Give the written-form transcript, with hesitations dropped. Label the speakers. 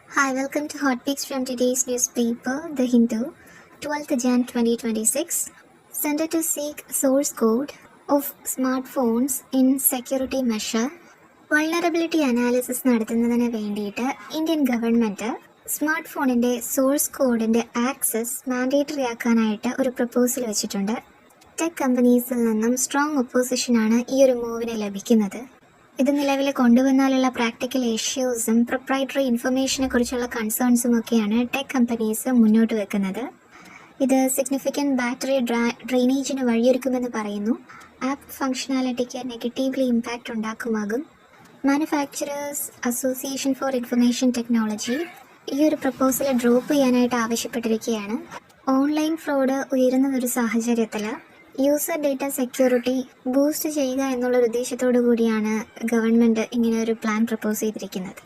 Speaker 1: Hi, welcome to Hot Picks from today's newspaper, The Hindu, 12th Jan 2026. Center to seek source code of smartphones in security measure. Vulnerability analysis നടത്തുന്നതിന് വേണ്ടിയിട്ട് Indian government smart ഫോണിൻ്റെ source കോഡിൻ്റെ access mandatory ആക്കാനായിട്ട് ഒരു proposal വെച്ചിട്ടുണ്ട്. Tech കമ്പനീസിൽ നിന്നും strong ഒപ്പോസിഷനാണ് ഈ ഒരു മൂവിന് ലഭിക്കുന്നത്. ഇത് നിലവിൽ കൊണ്ടുവന്നാലുള്ള പ്രാക്ടിക്കൽ ഇഷ്യൂസും പ്രൊപ്രൈറ്ററി ഇൻഫർമേഷനെ കുറിച്ചുള്ള കൺസേൺസും ഒക്കെയാണ് ടെക് കമ്പനീസ് മുന്നോട്ട് വെക്കുന്നത്. ഇത് സിഗ്നിഫിക്കൻറ്റ് ബാറ്ററി ഡ്രെയിനേജിന് വഴിയൊരുക്കുമെന്ന് പറയുന്നു. ആപ്പ് ഫങ്ഷനാലിറ്റിക്ക് നെഗറ്റീവ്ലി ഇമ്പാക്റ്റ് ഉണ്ടാക്കുമാകും. Manufacturers association for information technology ഈ ഒരു പ്രപ്പോസൽ ഡ്രോപ്പ് ചെയ്യാനായിട്ട് ആവശ്യപ്പെട്ടിരിക്കുകയാണ്. ഓൺലൈൻ ഫ്രോഡ് ഉയരുന്നൊരു സാഹചര്യത്തിൽ യൂസർ ഡേറ്റ സെക്യൂരിറ്റി ബൂസ്റ്റ് ചെയ്യുക എന്നുള്ള ഉദ്ദേശത്തോടു കൂടിയാണ് ഗവൺമെൻറ് ഇങ്ങനെ ഒരു പ്ലാൻ പ്രപ്പോസ് ചെയ്തിരിക്കുന്നത്.